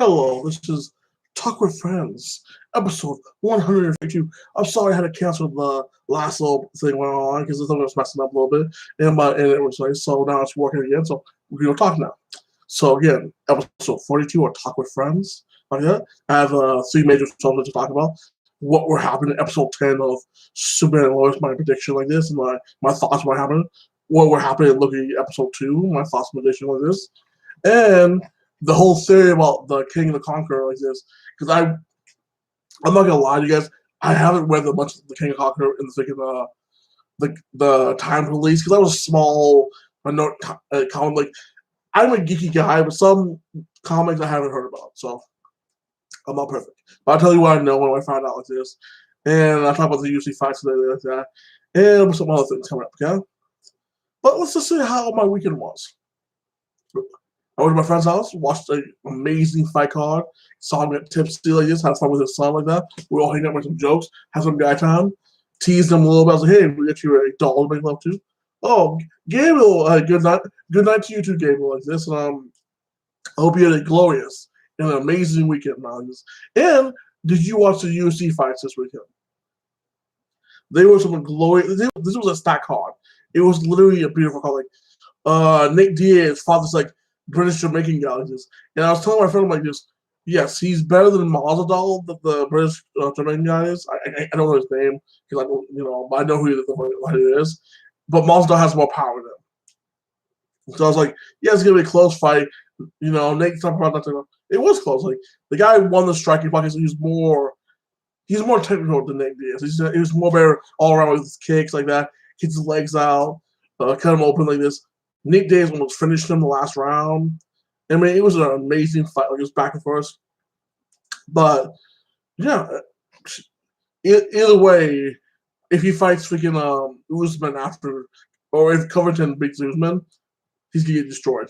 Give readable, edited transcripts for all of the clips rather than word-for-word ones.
Hello, this is Talk with Friends, episode 152. I'm sorry I had to cancel the last little thing went on because the thing was messing up a little bit, and it was like so now it's working again. So we're gonna talk now. So again, episode 42 of Talk with Friends. Like that, I have three major subjects to talk about. What were happening in episode 10 of Superman and Lois, my prediction like this, and my thoughts what happened. What were happening in looking at episode 2, my thoughts and prediction like this, and the whole theory about the King and the Conqueror like this, because I'm not gonna lie to you guys, I haven't read that much of the King and Conqueror in the freaking the time release because I was a small comic. Like I'm a geeky guy, but some comics I haven't heard about, so I'm not perfect. But I'll tell you what I know when I find out like this, and I'll talk about the UFC fights today like that, and some other things coming up. Okay, but let's just see how my weekend was. I went to my friend's house, watched an amazing fight card, saw him get tipsy like this, had fun with his son like that. We all hanging out with some jokes, had some guy time, teased him a little bit. I was like, hey, we get you a doll to make love to. Oh, Gabriel, good night to you too, Gabriel, like this. I hope you had a glorious and an amazing weekend, man. And did you watch the UFC fights this weekend? They were some glorious. This was a stack card. It was literally a beautiful card. Like Nate Diaz fought this like British Jamaican guy like this. And I was telling my friend like this, yes, he's better than Masvidal, the British Jamaican guy is. I don't know his name because but I know who he is. But Masvidal has more power than him. So I was like, yeah, it's gonna be a close fight. Nate's talking about nothing. It was close. Like the guy won the striking fight, so he's more technical than Nate Diaz. He was more better all around with his kicks like that, kicks his legs out, cut him open like this. Nate Diaz almost finished him the last round. I mean, it was an amazing fight. Like, it was back and forth. But, yeah, either way, if he fights freaking Usman after, or if Covington beats Usman, he's going to get destroyed.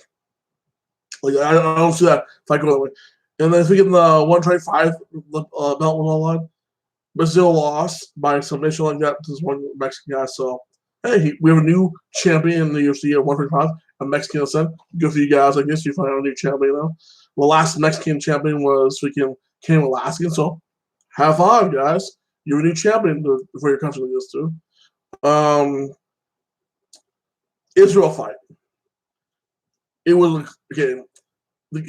Like, I don't see that fight going that way. And then if we get the 125 belt on the line, Brazil lost by submission like that to this one Mexican guy. So, hey, we have a new champion in the UFC at 135, a Mexican ascent. Good for you guys. I guess you find a new champion now. The last Mexican champion was freaking Cain Velasquez. So have fun, guys. You're a new champion for your country like this too. Israel fight. It was okay.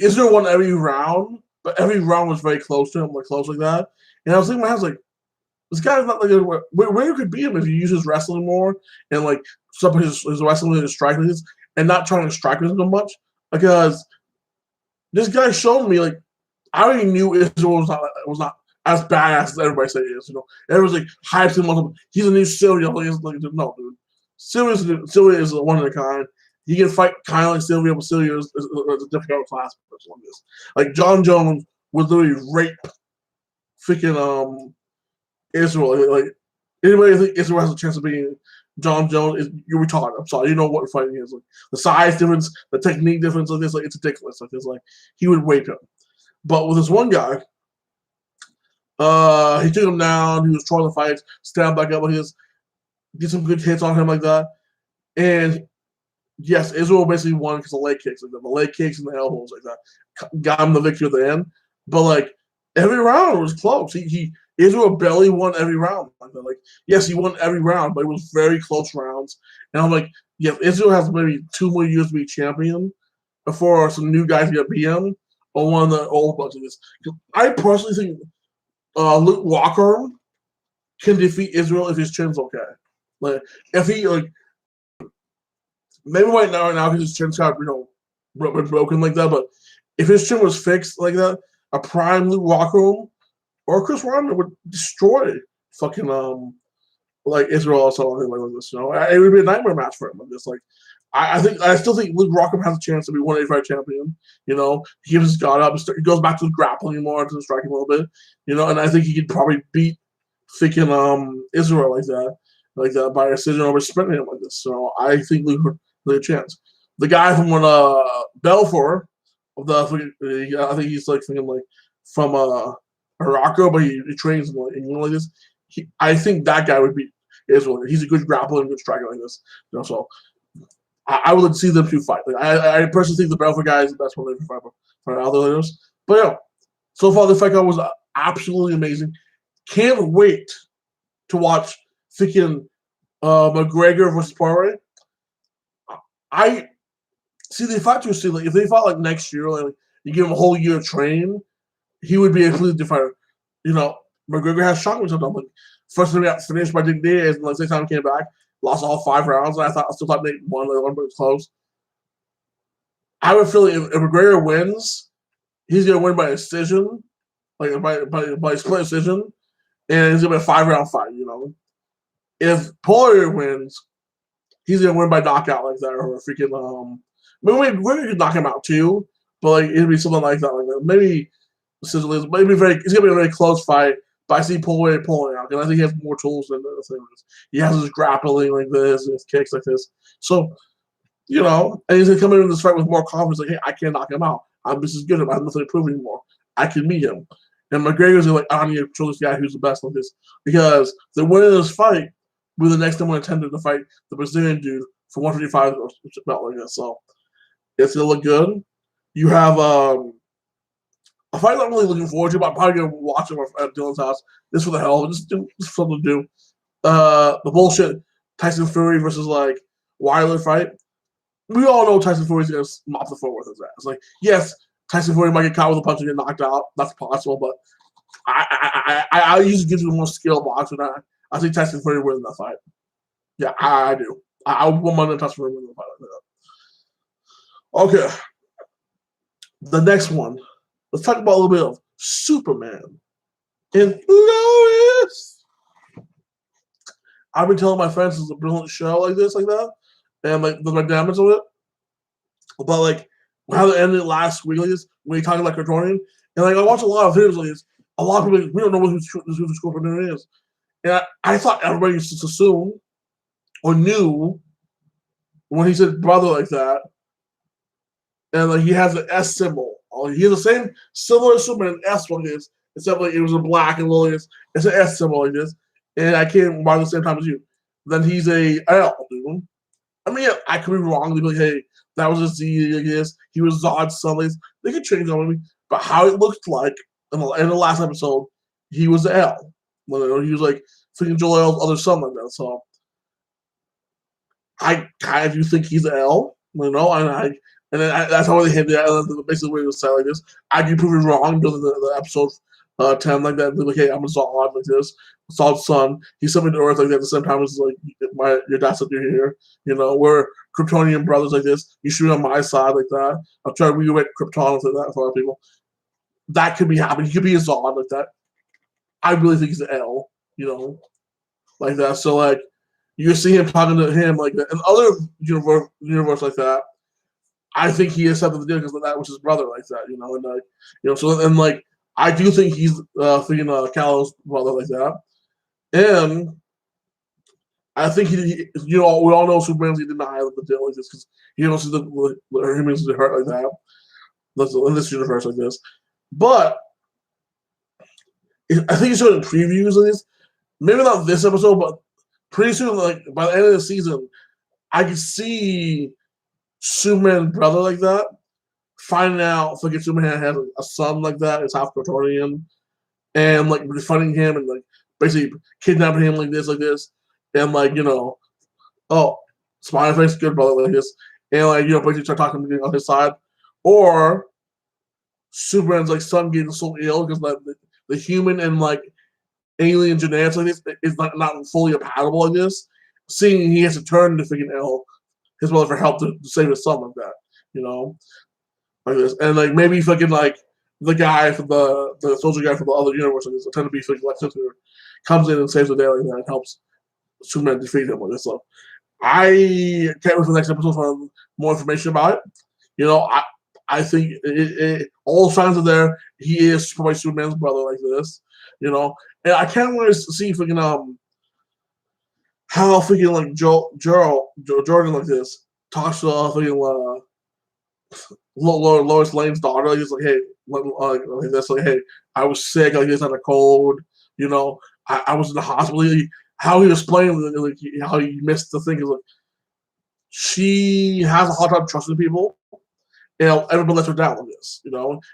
Israel won every round, but every round was very close to him, like close like that. And I was thinking, I was like, this guy's not like where you could beat him if you use his wrestling more and like some of his wrestling and striking and not trying to strike him so much because this guy showed me like I already knew Israel was not as badass as everybody said he is. Everyone's like hypes him up. He's a new Sylvia. Like, no, dude. Sylvia is one of a kind. He can fight kind of like Sylvia, but Sylvia is a different class person like this. Like John Jones would literally rape freaking Israel. Like anybody think Israel has a chance of being John Jones, you're retarded. I'm sorry, you know what fighting is. Like the size difference, the technique difference like this, like it's ridiculous. Like it's like he would rape him. But with this one guy, he took him down, he was trying to fight, stand back up with his get some good hits on him like that. And yes, Israel basically won because of leg kicks, like the leg kicks and the elbows like that. Got him the victory at the end. But like every round was close. Israel barely won every round. Like, yes, he won every round, but it was very close rounds. And I'm like, yeah, Israel has maybe 2 more years to be champion before some new guys get beat him or one of the old bunch of this. I personally think Luke Walker can defeat Israel if his chin's okay. Like, if he, like, maybe right now, because his chin's kind of, been broken like that, but if his chin was fixed like that, a prime Luke Walker or Chris Weidman would destroy fucking like Israel or something like this. It would be a nightmare match for him like this. Like I still think Luke Rock'em has a chance to be 185 champion. He gives his guard up. He goes back to the grappling more, to the striking a little bit. And I think he could probably beat freaking Israel like that by decision over sprinting him like this. So I think Luke has a chance. The guy from Belfort, I think he's like thinking like from Morocco, but he trains in England like this. I think that guy would beat Israel. He's a good grappler and good striker like this. So I would see them two fight. Like I personally think the Belfort guy is the best one to fight for other leaders. But So far, the fight card was absolutely amazing. Can't wait to watch freaking McGregor versus Poirier. I see they fight to see like if they fought like next year, like you give him a whole year of training, he would be a completely different fighter. You know, McGregor has shocked me sometimes. Like first time he got finished by Nick Diaz, and like six time he came back, lost all 5 rounds, and I still thought Nick won, but it was close. I would feel like if McGregor wins, he's gonna win by decision, like by split decision, and it's gonna be a 5 round fight. You know, if Poirier wins, he's gonna win by knockout like that, or freaking maybe we could knock him out too, but like it'd be something like that, like that. Maybe decision is maybe very. It's gonna be a very close fight. But I see Poirier pulling out, and I think he has more tools than the thing. He has his grappling like this, and his kicks like this. So you know, and he's gonna come in this fight with more confidence. Like, hey, I can't knock him out. I'm just as good. I have nothing to prove anymore. I can meet him. And McGregor's like, I need to control this guy who's the best like this because the winner of this fight will be the next number contender to fight the Brazilian dude for 155 belt like this. So it's gonna look good. You have a fight I'm really looking forward to, but I'm probably gonna watch it at Dylan's house. Just for the hell, just something to do. The bullshit Tyson Fury versus like Wilder fight. We all know Tyson Fury's gonna mop the floor with his ass. Like, yes, Tyson Fury might get caught with a punch and get knocked out. That's possible, but I usually give you more skill boxer. I think Tyson Fury wins that fight. Yeah, I do. I want money to Tyson Fury win the fight like that. Okay, the next one. Let's talk about a little bit of Superman and Lois. I've been telling my friends it's a brilliant show like this, like that, and like the dynamics of it. But like how it ended last week, like this, when you talking like Kryptonian, and like I watch a lot of videos like this. A lot of people we don't know who the Kryptonian is, and I thought everybody just assumed or knew when he said brother like that, and like he has an S symbol. He has the same similar Superman S one is, except like it was a black and little. It's an S symbol like this, and I came by the same time as you. Then he's a L, dude. I mean, yeah, I could be wrong. They'd be like, hey, that was a Z, I guess. He was Zod's son. They could change on me. But how it looked like in the last episode, he was the L. He was like freaking Jor-El's other son like that. So I kind of do think he's the L. And then that's how they hit it. Basically, what it was said like this. I do prove it wrong during the episode 10 like that. They're like, hey, I'm a Zod like this. Zod's son. He's sent me to Earth like that at the same time as like your dad's up here. You know, we're Kryptonian brothers like this. You should be on my side like that. I'm trying to rewrite Krypton like that for a lot of people. That could be happening. He could be a Zod like that. I really think he's an L, you know, like that. So like you see him talking to him like that. In other universe like that, I think he has something to do because of that, which is brother like that, you know, and like so and like I do think he's thinking Kal-El's brother like that, and I think he we all know Superman's he denied the deal like this because he don't see the humans hurt like that. That's in this universe like this, but I think he's showing previews of this. Maybe not this episode, but pretty soon, like by the end of the season, I can see Superman's brother like that, finding out fucking Superman has a son like that, is half Kryptonian, and like befriending him and like basically kidnapping him like this, and like oh, smiley face, good brother like this, and like basically start talking to him on his side, or Superman's like son getting so ill because like the human and like alien genetics like this is not fully compatible like this. Seeing he has to turn to freaking ill his brother for help to save his son like that, like this, and like maybe fucking like the guy from the soldier guy from the other universe, like this, tend to be fucking Lex Luthor, comes in and saves the day like that and helps Superman defeat him like this. So I can't wait for the next episode for more information about it. I think all signs are there. He is probably Superman's brother like this, and I can't wait to see freaking how freaking like Jordan like this talks to freaking Lois Lane's daughter. He's like, hey, that's like, hey, I was sick. Like, this had a cold. I was in the hospital. How he was playing, like how he missed the thing is like, she has a hard time trusting people, everybody let her down on this,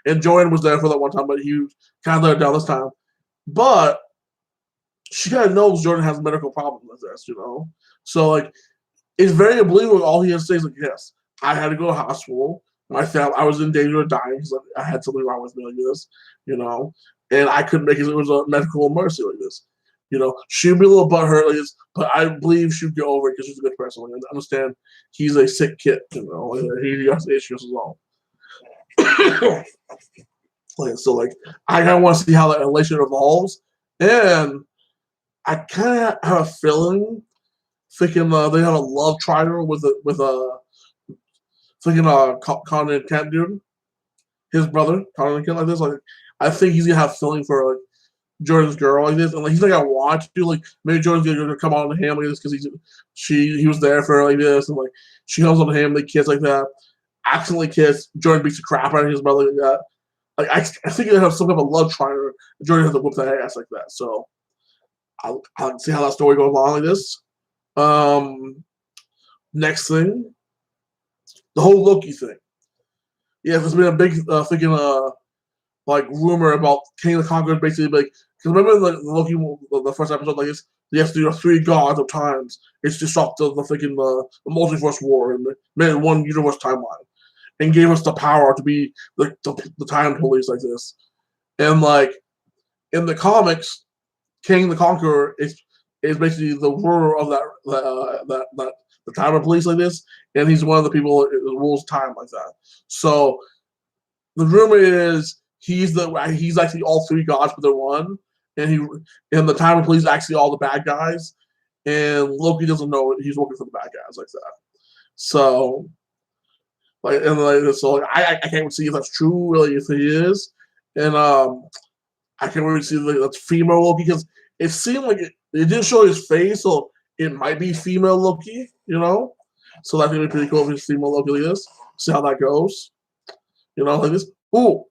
And Jordan was there for that one time, but he kind of let her down this time. But she kind of knows Jordan has medical problems with this, So like, it's very believable. All he has to say is like, yes, I had to go to hospital. I was in danger of dying because I had something wrong with me like this, and I couldn't make it. It was a medical emergency like this. She'd be a little butthurt like this, but I believe she'd get over it because she's a good person. Like, I understand he's a sick kid, he has issues as well. So like, I kind of want to see how that relationship evolves, and I kind of have a feeling, thinking they have a love triangle with Conan and Kent dude, his brother Conan and Kent like this. Like, I think he's gonna have feeling for like Jordan's girl like this, and like he's not gonna want to. Like, maybe Jordan's gonna come on to him like this because he was there for her like this, and like she comes on to him, they kiss like that, accidentally kiss. Jordan beats the crap out of his brother like that. Like, I think they have some kind of a love triangle. Jordan has to whoop that ass like that. So I'll see how that story goes along like this. Next thing, the whole Loki thing. Yeah, there's been a big like rumor about King the Conqueror basically like, because remember the Loki, the first episode like this, they have to do 3 gods of times. It's disrupted the multiverse war and made it one universe timeline, and gave us the power to be the time police like this. And like in the comics, King the Conqueror is basically the ruler of the time police like this, and he's one of the people that rules time like that. So the rumor is he's actually all 3 gods, but they're one, and the time police actually all the bad guys, and Loki doesn't know he's working for the bad guys like that. So like, and like, so like, I can't see if that's true really, if he is, and I can't really see like that's female Loki because it seemed like it didn't show his face, so it might be female Loki, So that's gonna be pretty cool if it's female Loki like this. See how that goes, like this. Ooh,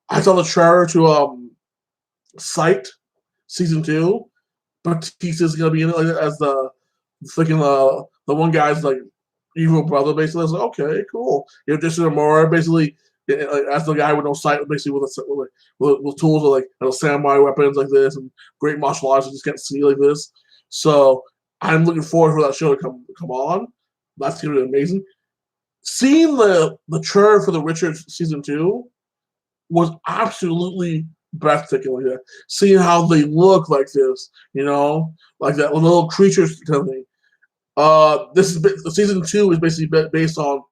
I saw the trailer to Sight season 2. Batista's gonna be in it like as the one guy's like evil brother basically. I was like, okay, cool. Jason Momoa basically as the guy with no sight, basically with tools like samurai weapons like this and great martial arts you just can't see like this. So I'm looking forward for that show to come on. That's gonna be amazing. Seeing the trailer for The Witcher season 2 was absolutely breathtaking like that. Seeing how they look like this, like that little creatures thing. This is season 2 is basically based on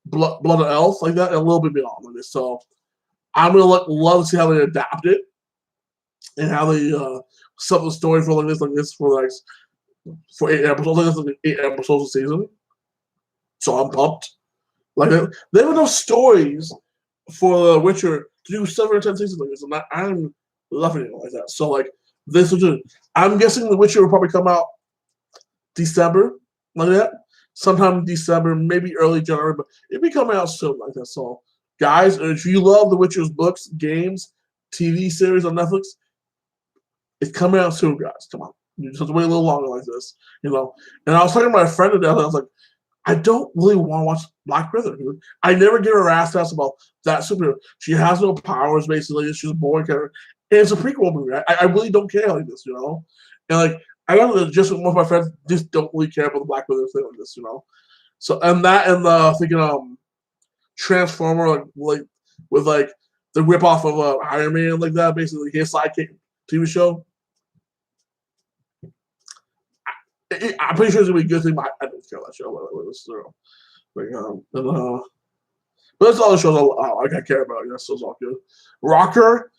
Blood of Elf like that, and a little bit beyond like this. So I'm gonna love to see how they adapt it and how they set the story for like this for 8 episodes. Like this, like 8 episodes a season. So I'm pumped. Like there were no stories for The Witcher to do 7 or 10 seasons like this, and I'm loving it like that. So like this will do. I'm guessing The Witcher will probably come out December like that. Sometime in December, maybe early January, but it'll be coming out soon like that. So guys, if you love The Witcher's books, games, TV series on Netflix, it's coming out soon, guys. Come on. You just have to wait a little longer like this, And I was talking to my friend today, and I was like, I don't really want to watch Black Panther, dude. I never give her ass about that superhero. She has no powers, basically. She's a boring character. And it's a prequel movie. I really don't care like this, And like, I know just most of my friends just don't really care about the Black Panther thing like this, So, and that and thinking Transformer, like with like the ripoff of Iron Man, like that, basically his sidekick TV show. I'm pretty sure it's gonna be a good thing, but I don't care that show. But that's all the shows I care about. So it's all good. Rocker,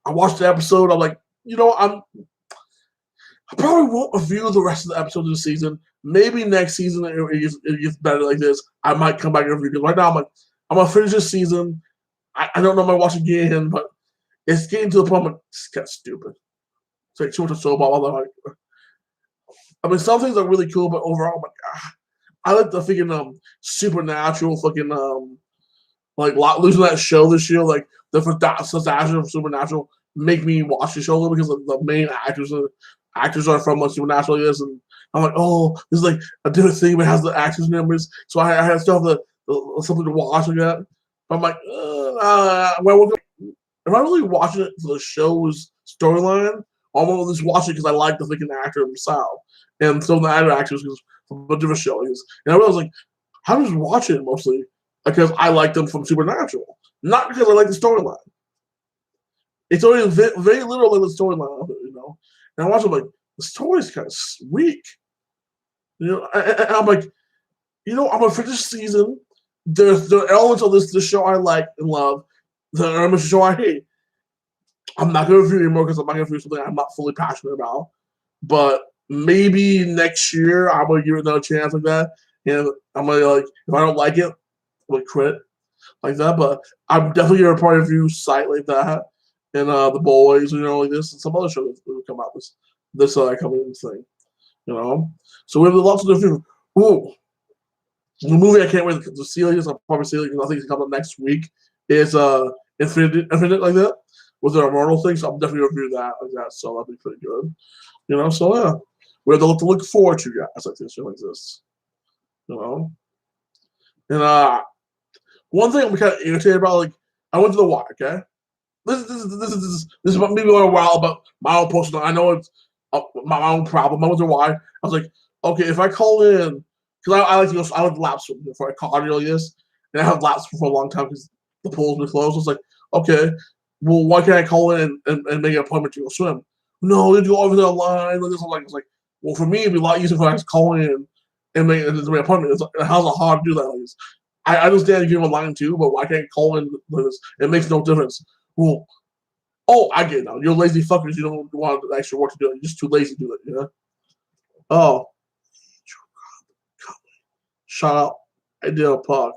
I watched the episode. I'm like, I probably won't review the rest of the episodes of the season. Maybe next season it gets better like this. I might come back and review because right now I'm gonna finish this season. I don't know if I watch again, but it's getting to the point where it's kind of stupid. It's like too much of soap opera. I mean, some things are really cool, but overall, I like the freaking Supernatural fucking like losing that show this year. Like the Assassin of Supernatural make me watch the show because the main actors are from what Supernatural is, and I'm like, oh, this is like a different thing, but it has the actors' numbers, so I still have the something to watch like that. I'm like, well, if I'm really watching it for the show's storyline, I'm gonna just watch it because I like the freaking actor himself and some of the other actors because from a different show. And I was like, I was watching it mostly because I like them from Supernatural, not because I like the storyline. It's only very little like the storyline of it, And I watch it like the story's kind of weak, And I'm like, I'm gonna finish the season. There's the elements of this show I like and love. The elements of the show I hate. I'm not gonna review anymore because I'm not gonna review something I'm not fully passionate about. But maybe next year I'm gonna give it another chance like that. And I'm gonna if I don't like it, I'm gonna quit like that. But I'm definitely gonna probably review Sight like that and The Boys, like this and some other shows that will come out this coming thing. So we have lots of different. Ooh, the movie I can't wait to see this. I'll probably see it because I think it's coming up next week. Is Infinite like that with the Immortal thing. So I'm definitely gonna review that like that. So that'll be pretty good. So yeah, we have to look forward to guys like this show like this. And one thing I'm kind of irritated about, like I went to the Y, okay. This is maybe a while about my own personal. I know it's my own problem. I went to Y. I was like, okay, if I call in, because I like to go, I like laps before I call like this, and I have laps for a long time because the pool's been closed. I was like, okay, well, why can't I call in and make an appointment to go swim? No, you go over the line. Like this. It's like, well, for me, it'd be a lot easier if I just call in and make an appointment. It's like, how's it hard to do that? Like this? I understand you give them a line too, but why can't I call in like this? It makes no difference. Well, I get it now. You're lazy fuckers. You don't want extra work to do it. You're just too lazy to do it, Oh. Shut up. I did a pod.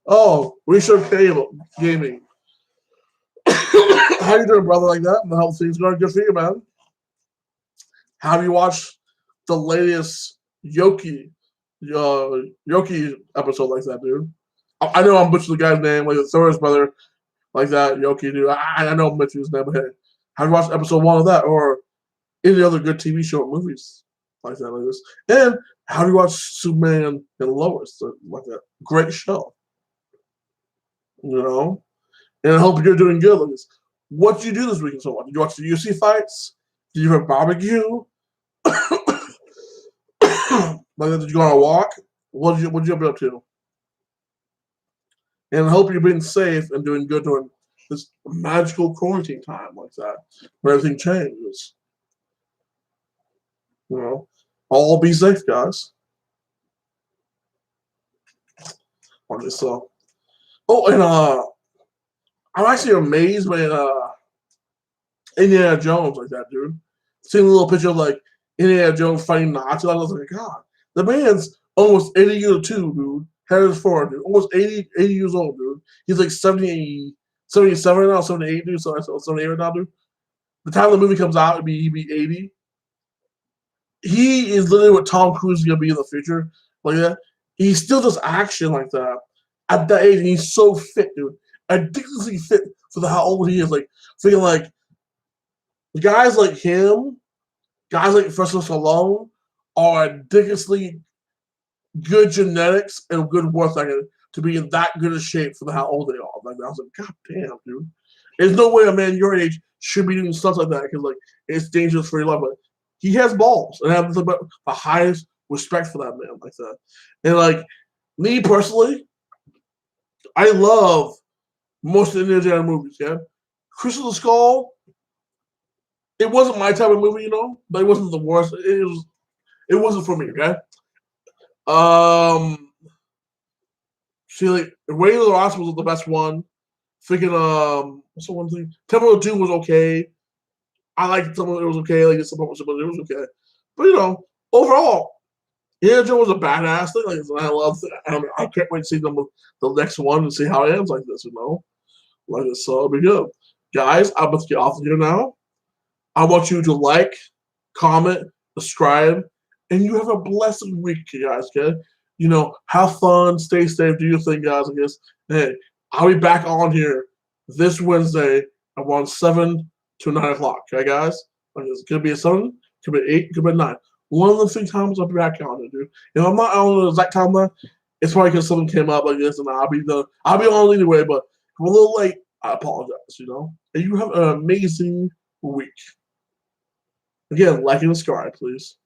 Oh, Research Gaming. How you doing, brother, like that? The health thing's going good for you, man. Have you watched the latest Yoki episode like that, dude? I know I'm butchering the guy's name, like the Thoris brother, like that, Yoki, dude. I know I'm butchering his name, but hey, have you watched episode 1 of that or any other good TV show or movies like that, like this? And how do you watch Superman and Lois like that? Great show, And I hope you're doing good, like this. What did you do this weekend so far? Did you watch the UFC fights? Did you have a barbecue? Like, did you go on a walk? What did you up to? And I hope you're being safe and doing good during this magical quarantine time like that, where everything changes. All be safe, guys. Okay, so, and I'm actually amazed by Indiana Jones like that, dude. Seeing a little picture of like Indiana Jones fighting Nazis, I was like, God, the man's almost 80 years old, dude. Head is forward, dude. Almost 80 years old, dude. He's like 77 now, 78, dude. So 78 right now, dude. The time the movie comes out, he'd be 80. He is literally what Tom Cruise is gonna be in the future, like that. He still does action like that at that age, and he's so fit, dude. Ridiculously fit for how old he is. Like, freaking like guys like him, guys like Sylvester Stallone, are ridiculously good genetics and good work ethic to be in that good a shape for how old they are. Like, I was like, God damn, dude. There's no way a man your age should be doing stuff like that because like it's dangerous for your life. But he has balls, and I have the highest respect for that man like that. And like me personally, I love most of the Indiana movies. Yeah, Crystal of the Skull. It wasn't my type of movie, but it wasn't the worst. It wasn't for me. Okay. See, like Raiders of the Lost was the best one. Freaking what's the one thing? Temple of Doom was okay. I liked some of it was okay. Like some of it was okay. But overall, Indiana Jones was a badass thing. Like I love it. I can't wait to see the next one and see how it ends like this. Like this. So it'll be good, guys. I'm about to get off of here now. I want you to like, comment, subscribe, and you have a blessed week, guys. Okay. Have fun, stay safe, do your thing, guys. I guess. Hey, I'll be back on here this Wednesday around 7 to 9 o'clock. Okay, guys? It's gonna be at 7, could be 8, could be 9. One of the 3 times I'll be back on it, dude. If I'm not on the exact time, it's probably because something came up like this, and I'll be on anyway. But I'm a little late. I apologize, you know. And you have an amazing week. Again, like and subscribe, please.